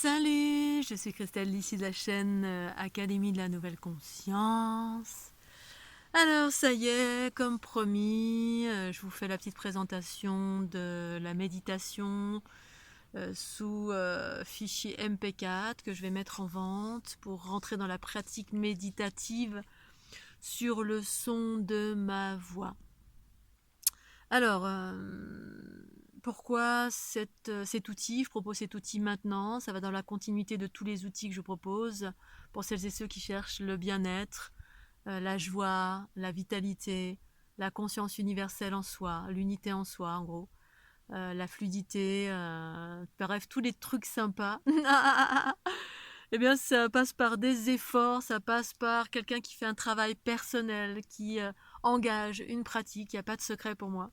Salut, je suis Christelle ici de la chaîne Académie de la Nouvelle Conscience. Alors ça y est, comme promis, je vous fais la petite présentation de la méditation sous fichier MP4 que je vais mettre en vente pour rentrer dans la pratique méditative sur le son de ma voix. Alors, pourquoi cet outil? Je propose cet outil maintenant. Ça va dans la continuité de tous les outils que je propose pour celles et ceux qui cherchent le bien-être, la joie, la vitalité, la conscience universelle en soi, l'unité en soi en gros, la fluidité, bref, tous les trucs sympas. Eh bien, ça passe par des efforts, ça passe par quelqu'un qui fait un travail personnel, qui engage une pratique. Il n'y a pas de secret pour moi.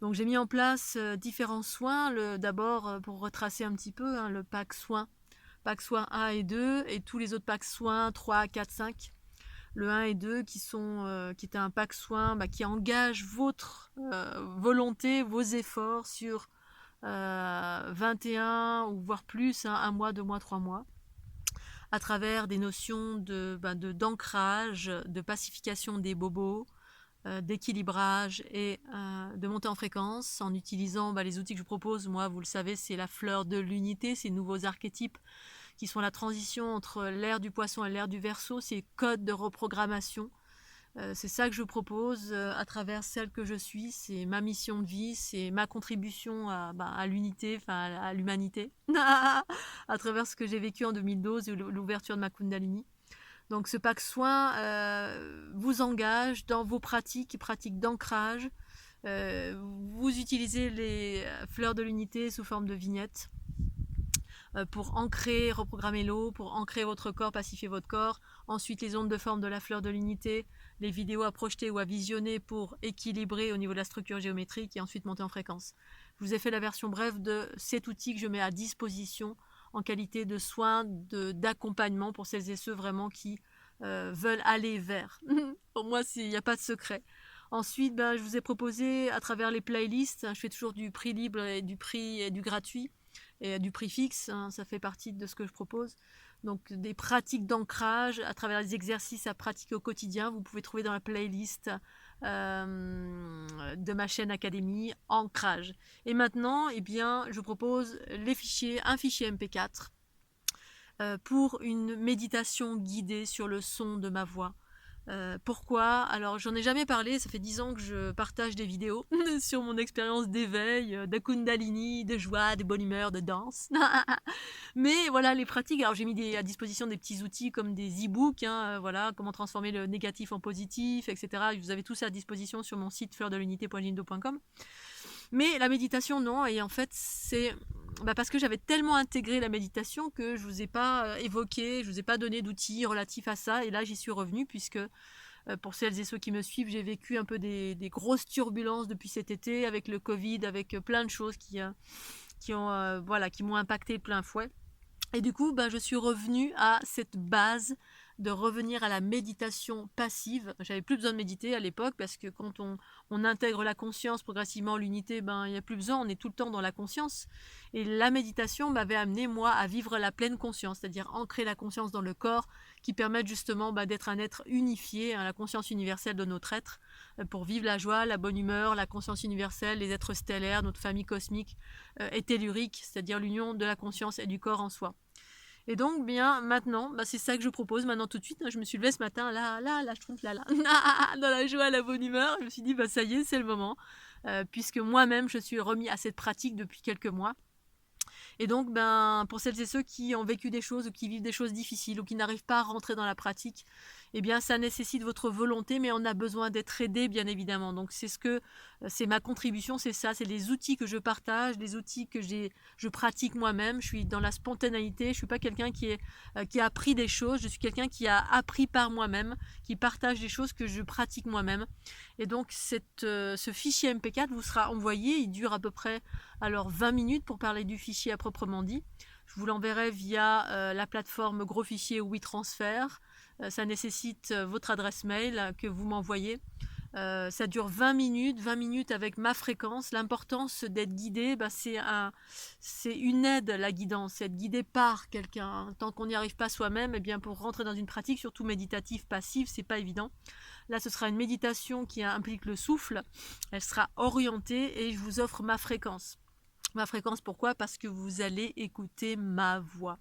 Donc j'ai mis en place différents soins, d'abord pour retracer un petit peu, le pack soins 1 et 2 et tous les autres packs soins 3, 4, 5. Le 1 et 2 qui est un pack soins qui engage votre volonté, vos efforts sur 21 ou voire plus, 1 mois, 2 mois, 3 mois, à travers des notions d'ancrage, de pacification des bobos, d'équilibrage et de montée en fréquence en utilisant les outils que je propose. Moi, vous le savez, c'est la fleur de l'unité, ces nouveaux archétypes qui sont la transition entre l'ère du poisson et l'ère du Verseau, ces codes de reprogrammation. C'est ça que je propose à travers celle que je suis, c'est ma mission de vie, c'est ma contribution à l'unité, à l'humanité, à travers ce que j'ai vécu en 2012 et l'ouverture de ma Kundalini. Donc ce pack soin vous engage dans vos pratiques d'ancrage. Vous utilisez les fleurs de l'unité sous forme de vignettes pour ancrer, reprogrammer l'eau, pour ancrer votre corps, pacifier votre corps. Ensuite les ondes de forme de la fleur de l'unité, les vidéos à projeter ou à visionner pour équilibrer au niveau de la structure géométrique et ensuite monter en fréquence. Je vous ai fait la version brève de cet outil que je mets à disposition en qualité de soins, d'accompagnement pour celles et ceux vraiment qui veulent aller vers. Pour moi, il n'y a pas de secret. Ensuite, je vous ai proposé à travers les playlists, je fais toujours du prix libre et du prix et du gratuit et du prix fixe, ça fait partie de ce que je propose. Donc des pratiques d'ancrage à travers les exercices à pratiquer au quotidien, vous pouvez trouver dans la playlist de ma chaîne Académie Ancrage. Et maintenant, je vous propose un fichier MP4 pour une méditation guidée sur le son de ma voix. Pourquoi? Alors j'en ai jamais parlé, ça fait 10 ans que je partage des vidéos sur mon expérience d'éveil, de Kundalini, de joie, de bonne humeur, de danse. Mais voilà les pratiques, alors j'ai mis à disposition des petits outils comme des e-books, voilà, comment transformer le négatif en positif, etc. Vous avez tout ça à disposition sur mon site fleurdelunité.jindo.com. Mais la méditation, non, et en fait c'est parce que j'avais tellement intégré la méditation que je ne vous ai pas évoqué, je ne vous ai pas donné d'outils relatifs à ça, et là j'y suis revenue puisque pour celles et ceux qui me suivent, j'ai vécu un peu des grosses turbulences depuis cet été avec le Covid, avec plein de choses qui m'ont impacté plein fouet. Et du coup, je suis revenue à cette base de revenir à la méditation passive. J'avais plus besoin de méditer à l'époque parce que quand on intègre la conscience progressivement, l'unité, il n'y a plus besoin, on est tout le temps dans la conscience. Et la méditation m'avait amené, moi, à vivre la pleine conscience, c'est-à-dire ancrer la conscience dans le corps qui permette justement d'être un être unifié, la conscience universelle de notre être, pour vivre la joie, la bonne humeur, la conscience universelle, les êtres stellaires, notre famille cosmique et tellurique, c'est-à-dire l'union de la conscience et du corps en soi. Et donc, maintenant, c'est ça que je propose maintenant tout de suite. Je me suis levée ce matin, je trouve là, dans la joie, la bonne humeur. Je me suis dit, ça y est, c'est le moment. Puisque moi-même, je suis remis à cette pratique depuis quelques mois. Et donc, pour celles et ceux qui ont vécu des choses ou qui vivent des choses difficiles ou qui n'arrivent pas à rentrer dans la pratique, ça nécessite votre volonté, mais on a besoin d'être aidé, bien évidemment. Donc, c'est ma contribution, c'est ça, c'est les outils que je partage, les outils que je pratique moi-même. Je suis dans la spontanéité, je suis pas quelqu'un qui a appris des choses, je suis quelqu'un qui a appris par moi-même, qui partage des choses que je pratique moi-même. Et donc, ce fichier MP4 vous sera envoyé, il dure à peu près 20 minutes pour parler du fichier à proprement dit. Je vous l'enverrai via la plateforme Gros Fichier WeTransfer. Ça nécessite votre adresse mail que vous m'envoyez Ça dure 20 minutes avec ma fréquence. L'importance d'être guidé, c'est une aide, la guidance, être guidé par quelqu'un. Tant qu'on n'y arrive pas soi-même, eh bien pour rentrer dans une pratique, surtout méditative, passive, c'est pas évident. Là, ce sera une méditation qui implique le souffle. Elle sera orientée et je vous offre ma fréquence. Ma fréquence, pourquoi? Parce que vous allez écouter ma voix.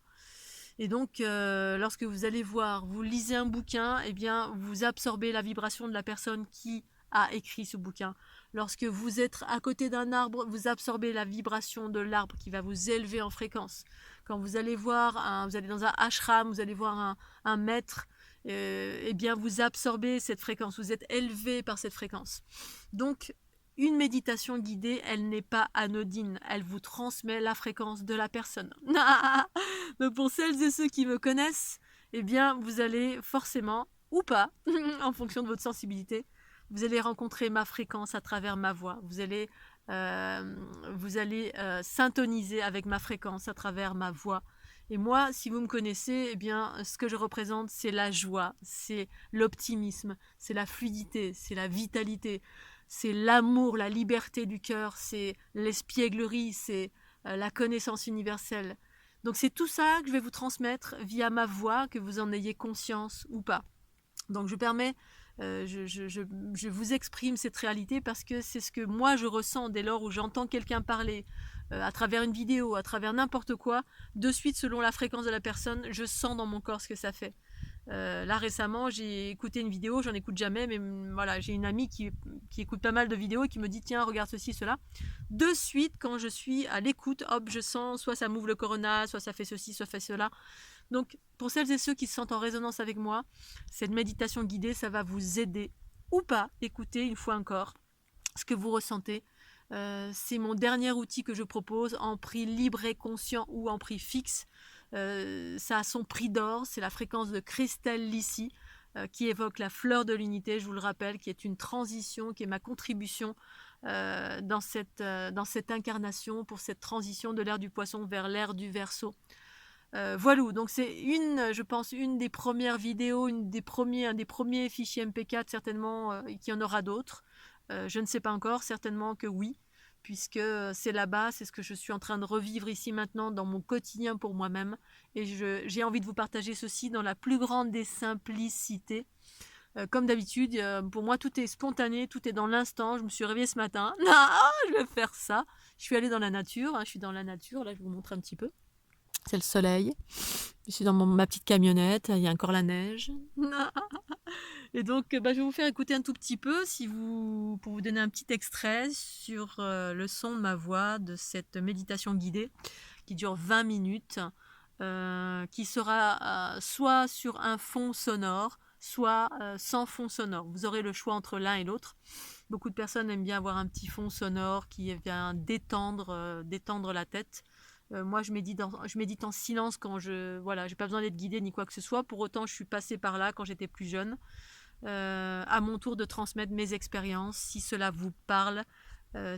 Et donc, lorsque vous allez voir, vous lisez un bouquin, eh bien, vous absorbez la vibration de la personne qui a écrit ce bouquin. Lorsque vous êtes à côté d'un arbre, vous absorbez la vibration de l'arbre qui va vous élever en fréquence. Quand vous allez voir, vous allez dans un ashram, vous allez voir un maître, eh bien, vous absorbez cette fréquence, vous êtes élevé par cette fréquence. Donc, une méditation guidée, elle n'est pas anodine, elle vous transmet la fréquence de la personne. Donc pour celles et ceux qui me connaissent, eh bien vous allez forcément, ou pas, en fonction de votre sensibilité, vous allez rencontrer ma fréquence à travers ma voix. Vous allez syntoniser avec ma fréquence à travers ma voix. Et moi, si vous me connaissez, eh bien, ce que je représente, c'est la joie, c'est l'optimisme, c'est la fluidité, c'est la vitalité, c'est l'amour, la liberté du cœur, c'est l'espièglerie, c'est la connaissance universelle. Donc c'est tout ça que je vais vous transmettre via ma voix, que vous en ayez conscience ou pas. Donc je vous exprime cette réalité parce que c'est ce que moi je ressens dès lors où j'entends quelqu'un parler à travers une vidéo, à travers n'importe quoi. De suite, selon la fréquence de la personne, je sens dans mon corps ce que ça fait. Là récemment, j'ai écouté une vidéo, j'en écoute jamais, mais voilà, j'ai une amie qui écoute pas mal de vidéos et qui me dit tiens, regarde ceci, cela. De suite, quand je suis à l'écoute, hop, je sens soit ça m'ouvre le corona, soit ça fait ceci, soit ça fait cela. Donc, pour celles et ceux qui se sentent en résonance avec moi, cette méditation guidée, ça va vous aider ou pas. Écoutez une fois encore ce que vous ressentez. C'est mon dernier outil que je propose en prix libre et conscient ou en prix fixe. Ça a son prix d'or, c'est la fréquence de Christelle Lissy qui évoque la fleur de l'unité, je vous le rappelle, qui est une transition, qui est ma contribution dans cette incarnation pour cette transition de l'ère du poisson vers l'ère du Verseau. Voilà, donc c'est je pense, une des premières vidéos, un des premiers fichiers MP4 certainement, qu'il y en aura d'autres. Je ne sais pas encore, certainement que oui, puisque c'est là-bas, c'est ce que je suis en train de revivre ici maintenant dans mon quotidien pour moi-même. Et j'ai envie de vous partager ceci dans la plus grande des simplicités. Comme d'habitude, pour moi, tout est spontané, tout est dans l'instant. Je me suis réveillée ce matin. Ah, je vais faire ça. Je suis allée dans la nature. Je suis dans la nature. Là, je vais vous montrer un petit peu. C'est le soleil. Je suis dans ma petite camionnette. Il y a encore la neige. Et donc, je vais vous faire écouter un tout petit peu pour vous donner un petit extrait sur le son de ma voix de cette méditation guidée qui dure 20 minutes, qui sera soit sur un fond sonore, soit sans fond sonore. Vous aurez le choix entre l'un et l'autre. Beaucoup de personnes aiment bien avoir un petit fond sonore qui vient détendre la tête. Moi, je médite en silence quand j'ai pas besoin d'être guidée ni quoi que ce soit. Pour autant, je suis passée par là quand j'étais plus jeune. À mon tour de transmettre mes expériences, si cela vous parle,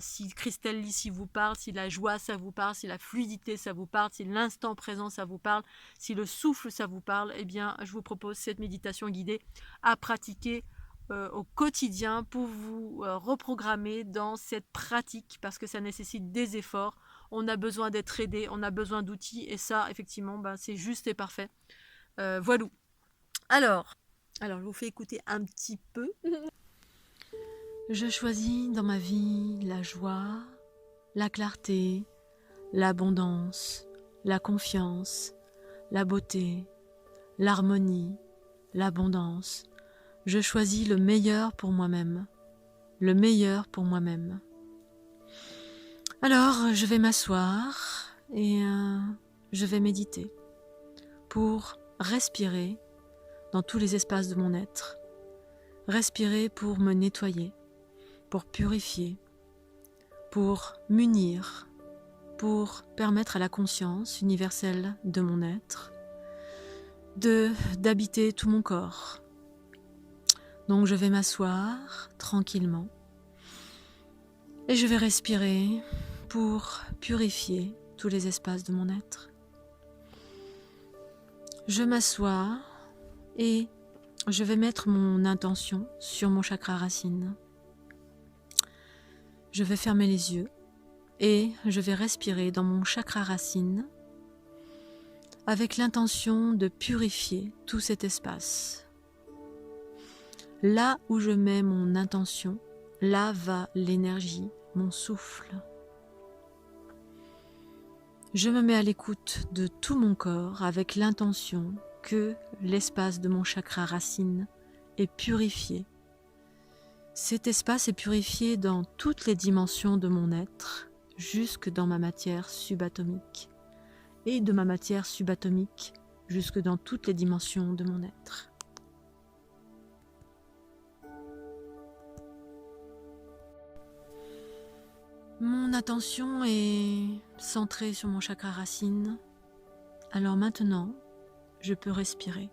si Christelle Lissy vous parle, si la joie ça vous parle, si la fluidité ça vous parle, si l'instant présent ça vous parle, si le souffle ça vous parle, eh bien je vous propose cette méditation guidée à pratiquer au quotidien pour vous reprogrammer dans cette pratique parce que ça nécessite des efforts. On a besoin d'être aidé, on a besoin d'outils et ça effectivement c'est juste et parfait. Voilà. Alors, je vous fais écouter un petit peu. Je choisis dans ma vie la joie, la clarté, l'abondance, la confiance, la beauté, l'harmonie, l'abondance. Je choisis le meilleur pour moi-même. Le meilleur pour moi-même. Alors, je vais m'asseoir et je vais méditer pour respirer dans tous les espaces de mon être. Respirer pour me nettoyer, pour purifier, pour m'unir, pour permettre à la conscience universelle de mon être d'habiter tout mon corps. Donc je vais m'asseoir tranquillement et je vais respirer pour purifier tous les espaces de mon être. Je m'assois et je vais mettre mon intention sur mon chakra racine. je vais fermer les yeux et je vais respirer dans mon chakra racine avec l'intention de purifier tout cet espace. Là où je mets mon intention, là va l'énergie, mon souffle. Je me mets à l'écoute de tout mon corps avec l'intention que l'espace de mon chakra racine est purifié. Cet espace est purifié dans toutes les dimensions de mon être, jusque dans ma matière subatomique, et de ma matière subatomique jusque dans toutes les dimensions de mon être. Mon attention est centrée sur mon chakra racine. Alors maintenant, je peux respirer.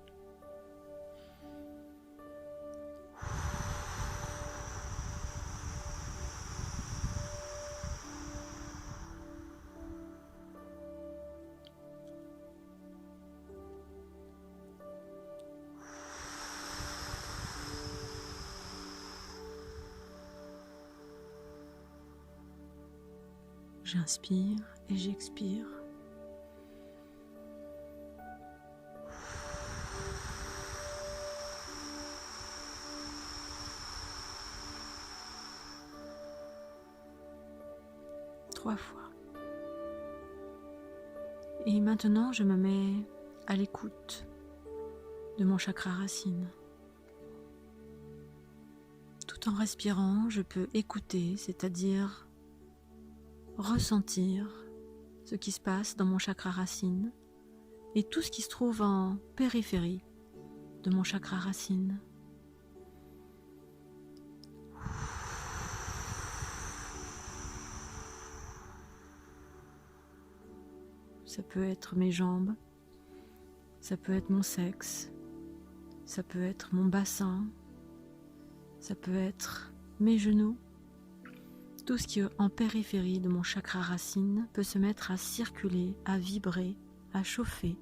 J'inspire et j'expire. Trois fois. Et maintenant, je me mets à l'écoute de mon chakra racine. Tout en respirant, je peux écouter, c'est-à-dire ressentir ce qui se passe dans mon chakra racine et tout ce qui se trouve en périphérie de mon chakra racine. Ça peut être mes jambes, ça peut être mon sexe, ça peut être mon bassin, ça peut être mes genoux. Tout ce qui est en périphérie de mon chakra racine peut se mettre à circuler, à vibrer, à chauffer.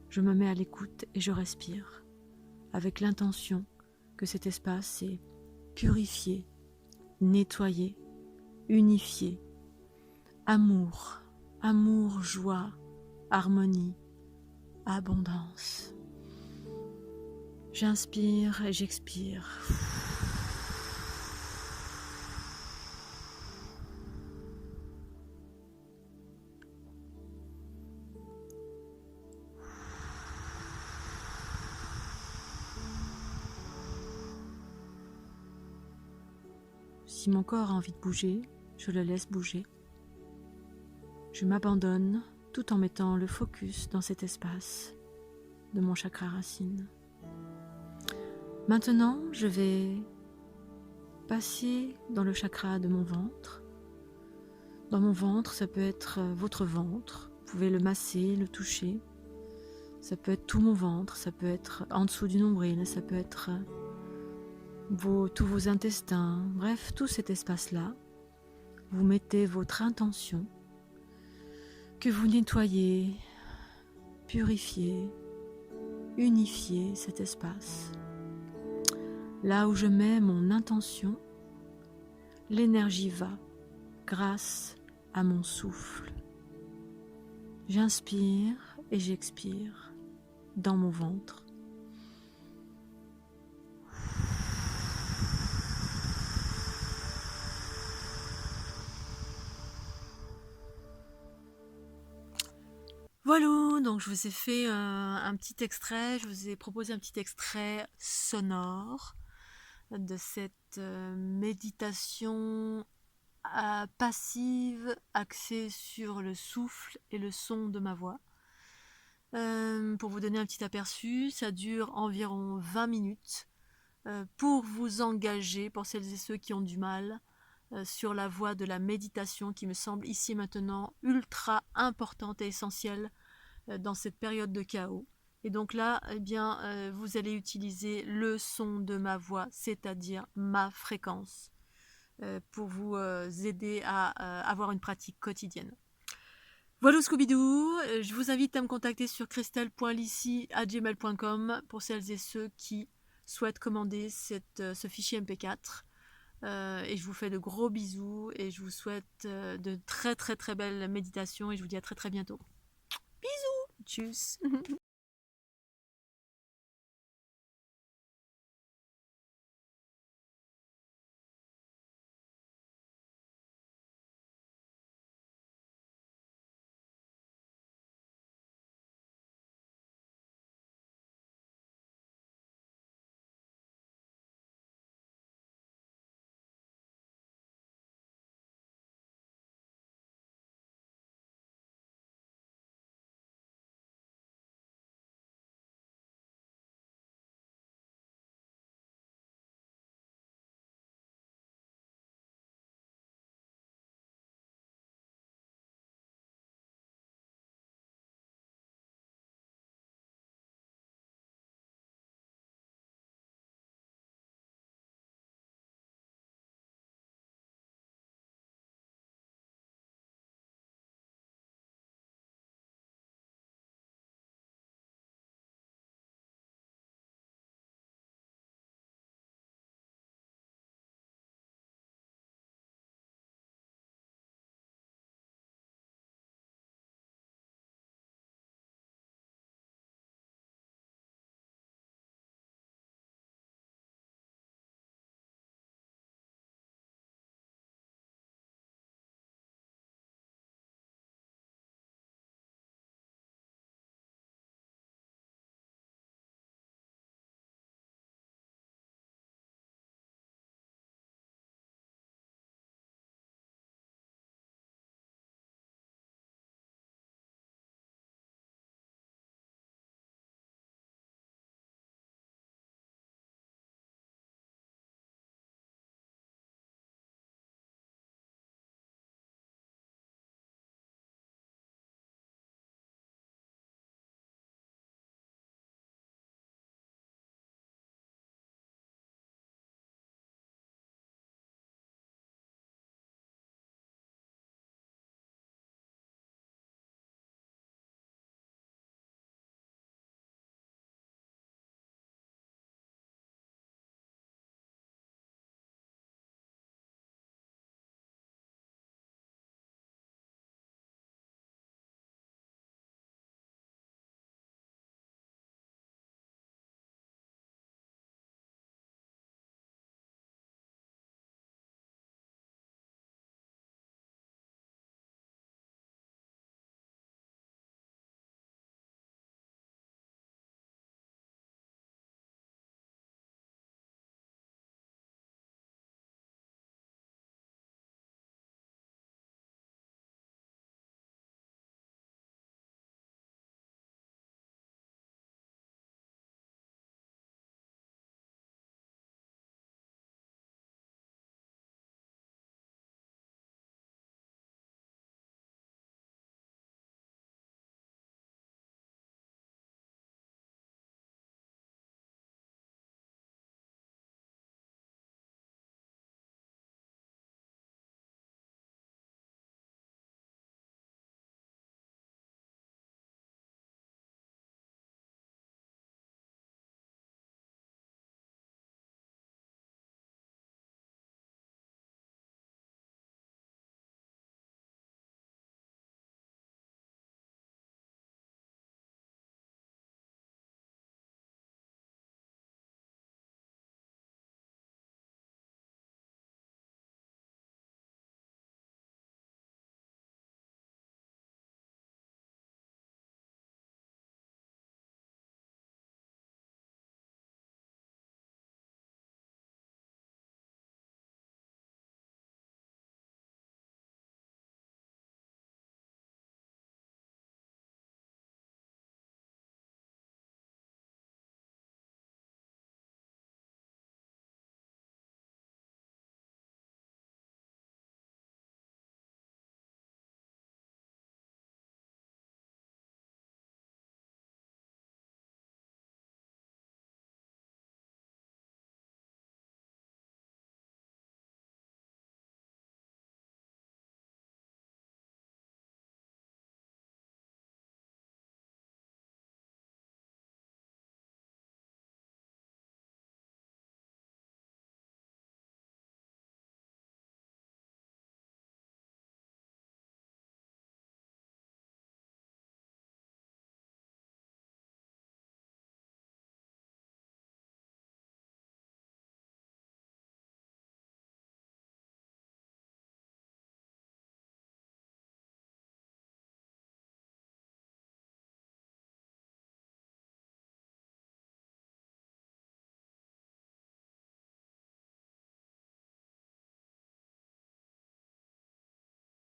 Je me mets à l'écoute et je respire, avec l'intention que cet espace est purifié, nettoyé, unifié. Amour, amour, joie, harmonie, abondance. J'inspire et j'expire. Si mon corps a envie de bouger, je le laisse bouger. Je m'abandonne tout en mettant le focus dans cet espace de mon chakra racine. Maintenant, je vais passer dans le chakra de mon ventre. Dans mon ventre, ça peut être votre ventre. Vous pouvez le masser, le toucher. Ça peut être tout mon ventre, ça peut être en dessous du nombril, ça peut être tous vos intestins, bref, tout cet espace-là. Vous mettez votre intention que vous nettoyez, purifiez, unifiez cet espace. Là où je mets mon intention, l'énergie va grâce à mon souffle. J'inspire et j'expire dans mon ventre. Voilà, donc je vous ai fait un petit extrait, je vous ai proposé un petit extrait sonore de cette méditation passive axée sur le souffle et le son de ma voix. Pour vous donner un petit aperçu, ça dure environ 20 minutes pour vous engager, pour celles et ceux qui ont du mal, sur la voie de la méditation qui me semble ici maintenant ultra importante et essentielle dans cette période de chaos. Et donc là, eh bien, vous allez utiliser le son de ma voix, c'est-à-dire ma fréquence, pour vous aider à avoir une pratique quotidienne. Voilà Scooby-Doo, je vous invite à me contacter sur christelle.lissi@gmail.com pour celles et ceux qui souhaitent commander ce fichier MP4. Et je vous fais de gros bisous et je vous souhaite de très très très belles méditations et je vous dis à très très bientôt. Bisous, tchuss.